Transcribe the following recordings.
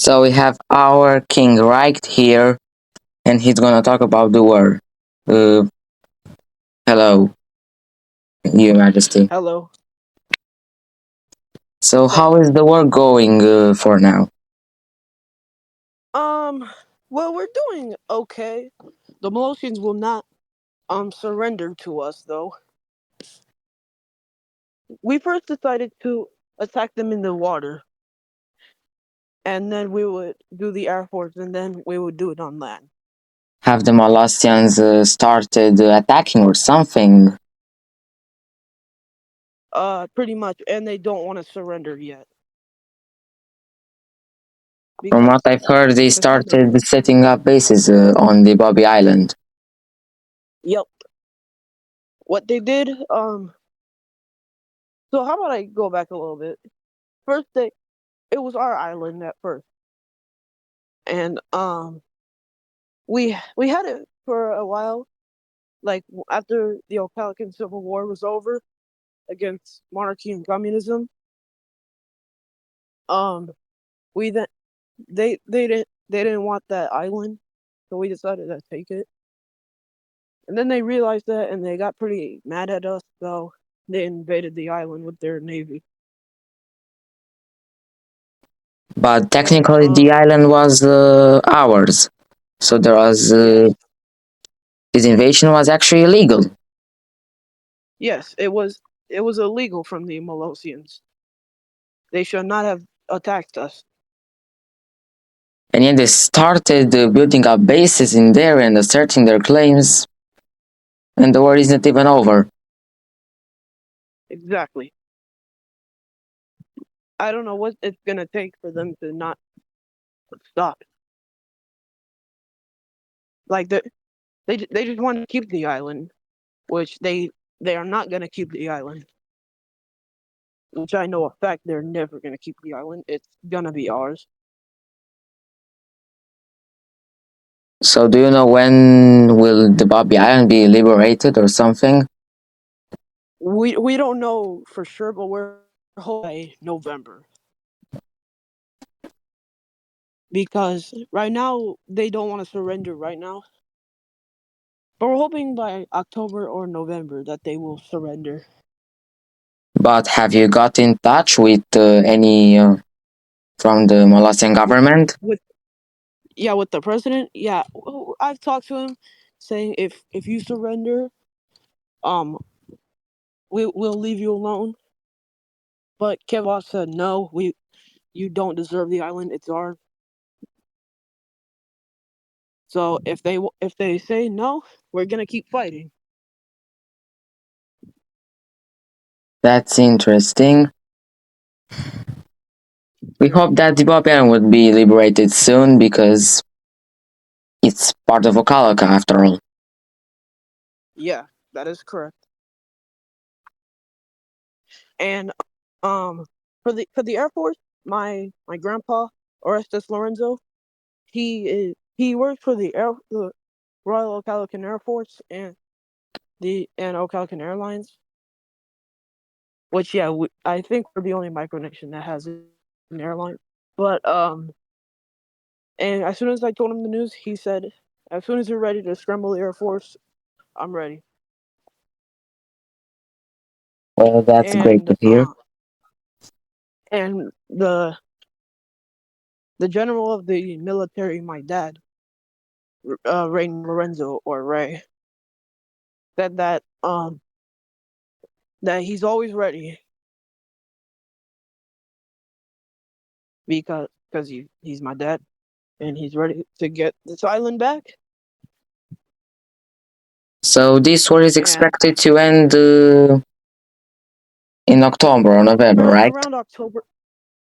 So we have our king right here, and he's gonna talk about the war. Uh, Hello, Your Majesty. Hello. So how Thank you. is the war going for now? Um, well, we're doing okay. The Molosians will not surrender to us though. We first decided to attack them in the water, and then we would do the air force, and then we would do it on land. Have the Molossians started attacking or something? Pretty much, and they don't want to surrender yet From what because I've heard, they because of the started setting up bases on the Bobby Island. yep. What they did. So how about I go back a little bit? First, it was our island at first, and we had it for a while. Like after the Ocalacan Civil War was over against monarchy and communism, um, we then they didn't want that island, so we decided to take it. And then they realized that, and they got pretty mad at us, so they invaded the island with their navy. But And technically, the island was ours. So there was yes, this invasion was actually illegal. yes, it was illegal from the Molosians. They should not have attacked us. And yet they started building up bases in there and asserting their claims, and the war isn't even over. Exactly. I don't know what it's gonna take for them to not stop. Like they just want to keep the island, which they are not gonna keep the island. Which I know a fact they're never gonna keep the island. It's gonna be ours. So do you know when will the Bobby Island be liberated or something? We don't know for sure, but we're hoping by November because right now they don't want to surrender right now. But we're hoping by October or November that they will surrender. But have you got in touch with any from the Molossian government? With yeah, with the president, yeah, I've talked to him, saying if you surrender, um, we'll leave you alone. But Kevin said no, you don't deserve the island. It's ours. So if they say no, we're gonna keep fighting. That's interesting. We hope that the Bobby Island would be liberated soon because it's part of Ocalaca after all. Yeah, that is correct. And um, for the Air Force, my grandpa Orestes Lorenzo, he works for the Royal Ocalacan Air Force and Ocalacan Airlines. Which yeah, I think we're the only micronation that has an airline. But and as soon as I told him the news, he said, "As soon as you're ready to scramble the Air Force, I'm ready." Well, that's great And to hear. and the general of the military, my dad, Ray Lorenzo or Ray, said that he's always ready because he's my dad and he's ready to get this island back. So this war is And expected to end in October or November, right? around October,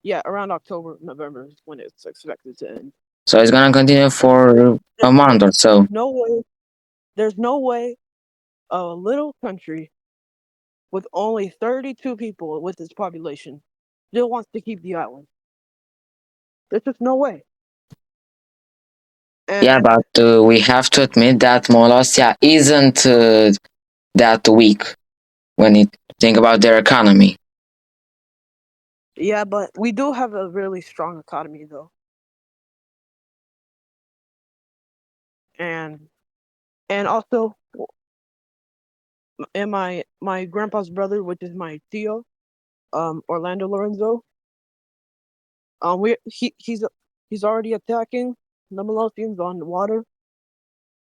yeah, around October, November is when it's expected to end. So it's gonna continue for a month or so. No way. There's no way a little country with only 32 people with its population still wants to keep the island. There's just no way. Yeah, And but we have to admit that Molossia isn't that weak when you think about their economy. yeah, but we do have a really strong economy though. and also and my grandpa's brother, which is my tío, Orlando Lorenzo. He's already attacking the Molosians on the water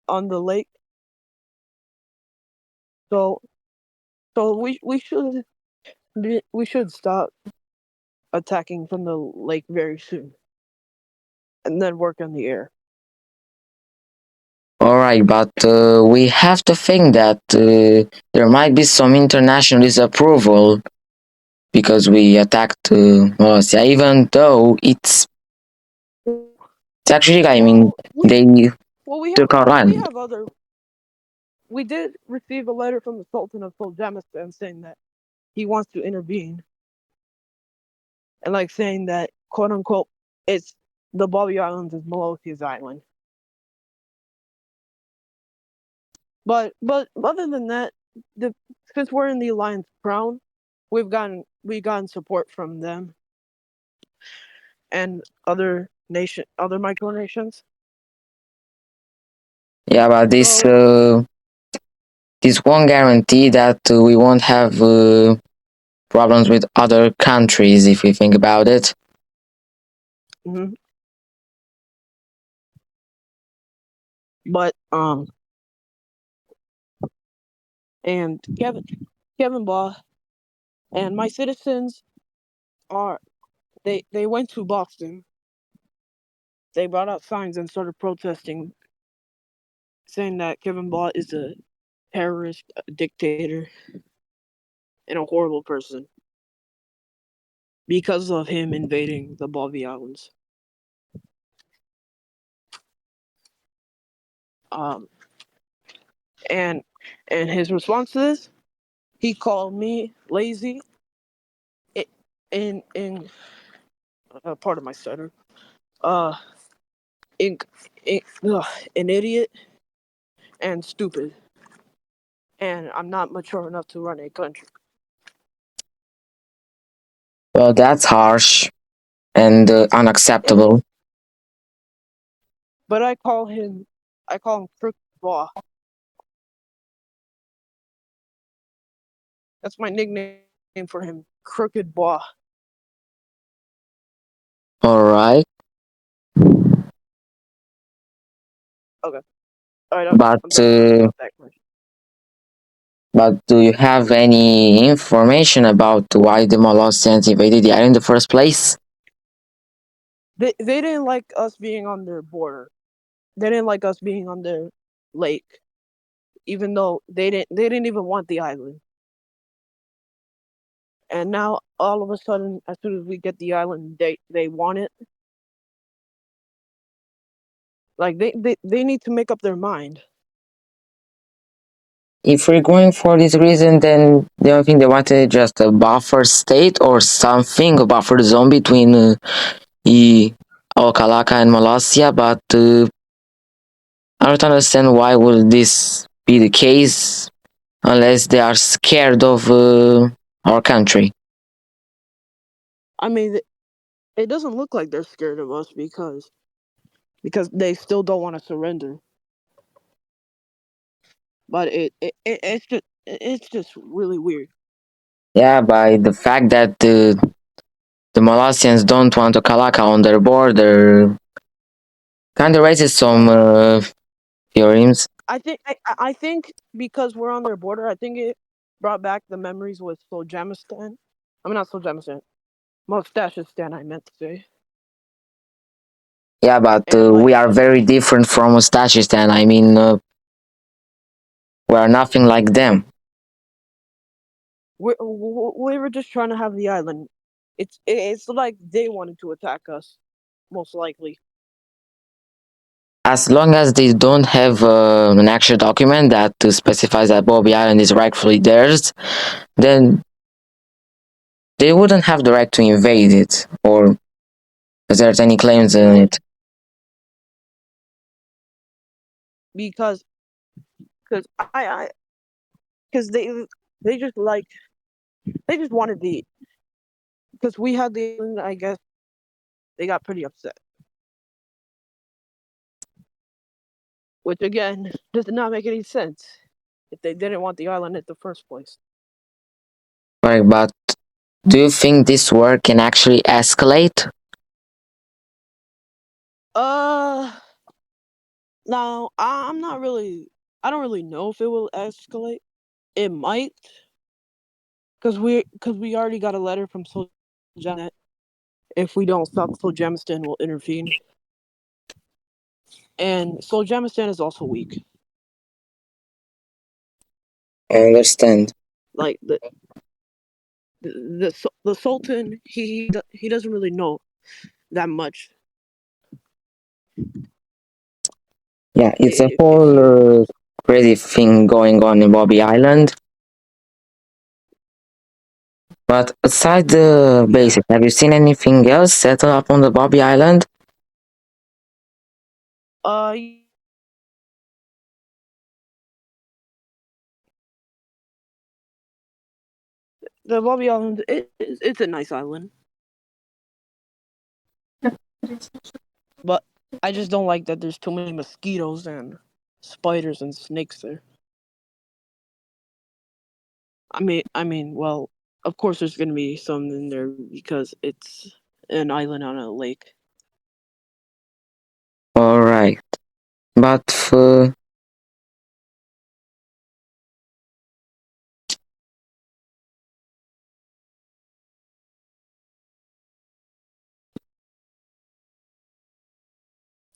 on the lake. So we should stop attacking from the lake very soon, and then work on the air. Alright, but we have to think that there might be some international disapproval because we attacked Molossia, even though it's actually, I mean, Well, they took our we land. have other. We did receive a letter from the Sultan of Soljamistan saying that he wants to intervene, and like saying that quote unquote it's the Bobby Islands is Molosia's island. But other than that, the since we're in the Alliance Crown, we gotten support from them and other micronations. Yeah, but So this won't guarantee that we won't have problems with other countries if we think about it. mhm. But and Kevin Baugh and my citizens are they went to Boston. They brought out signs and started protesting, saying that Kevin Baugh is a terrorist, a dictator, and a horrible person because of him invading the Bobby Islands. Um, and his response to this, he called me lazy, in part of my stutter, uh, in, an idiot and stupid, and I'm not mature enough to run a country. Well, that's harsh and It is, unacceptable. but I call him Crook Baugh. That's my nickname for him, Crooked Baugh. Alright, Okay, all right, but I'm done talking about that question. do you have any information about why the Molossians invaded the island in the first place? They didn't like us being on their border. They didn't like us being on their lake, even though they didn't even want the island. And now all of a sudden, as soon as we get the island, they want it. Like they need to make up their mind. If we're going for this reason, then the only thing they wanted just a buffer state or something, a buffer zone between the Ocalaca and Molossia, but I don't understand why would this be the case unless they are scared of our country. I mean, it doesn't look like they're scared of us because they still don't want to surrender. But it's just really weird. Yeah, by the fact that the Molossians don't want Ocalaca on their border, kind of raises some theorems. I think because we're on their border, I think it brought back the memories with Soljamistan. I mean not Soljamistan, Mostashistan. I meant to say, Yeah, but and we are very different from Ustashistan. I mean, we are nothing like them. we were just trying to have the island. It's like they wanted to attack us, most likely. As long as they don't have an actual document that specifies that Bobby Island is rightfully theirs, then they wouldn't have the right to invade it, or if there's any claims in Well, it. because I because they just like they just wanted the because we had the island. I guess they got pretty upset. which again does not make any sense if they didn't want the island in the first place. Right, but do you think this war can actually escalate? Uh, now I'm not really. I don't really know if it will escalate. It might, because we already got a letter from Sol Janet. If we don't stop, Soljamistan will intervene, and Soljamistan is also weak. I understand. Like the Sultan, he doesn't really know that much. Yeah, it's a If you whole crazy thing going on in Bobby Island. But aside the yeah, basic, have you seen anything else set up on the Bobby Island? uh, the Bobby Island, it's a nice island, but I just don't like that there's too many mosquitoes and spiders and snakes there. Well, of course there's gonna be some in there because it's an island on a lake. Alright, but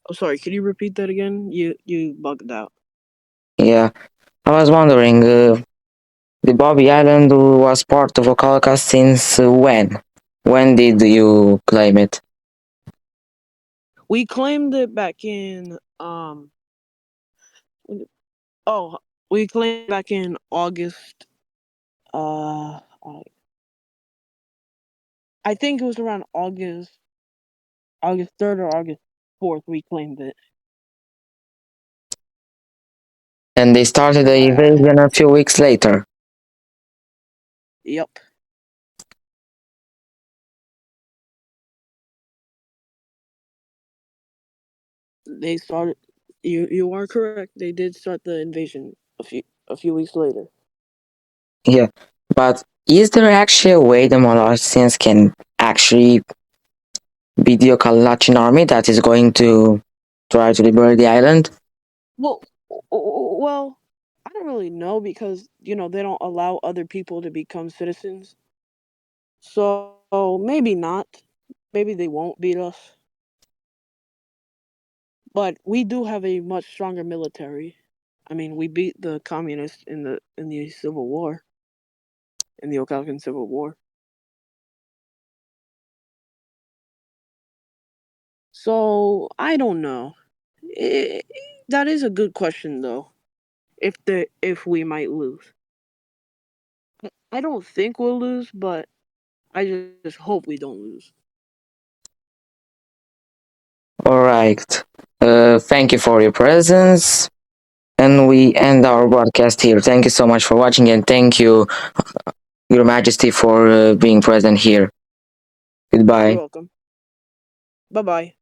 Oh, sorry. Could you repeat that again? You bugged out. yeah, I was wondering, the Bobby Island was part of Ocalaca since when? When did you claim it? We claimed it back in oh we claimed back in August. I think it was around August 3rd or August 4th. We claimed it. And they started the invasion a few weeks later. Yep. They started. You are correct. They did start the invasion a few weeks later. Yeah, but is there actually a way the Molossians can actually beat the Ocalachian army that is going to try to liberate the island? Well, well, I don't really know because they don't allow other people to become citizens. So maybe not. Maybe they won't beat us. But we do have a much stronger military. I mean, we beat the communists in the Civil War, in the Ocalacan Civil War. So I don't know. Eh, that is a good question, though. If we might lose, I don't think we'll lose, but I just hope we don't lose. Alright. Thank you for your presence. And we end our broadcast here. Thank you so much for watching, and thank you, Your Majesty, for being present here. You're Goodbye. welcome. Bye bye.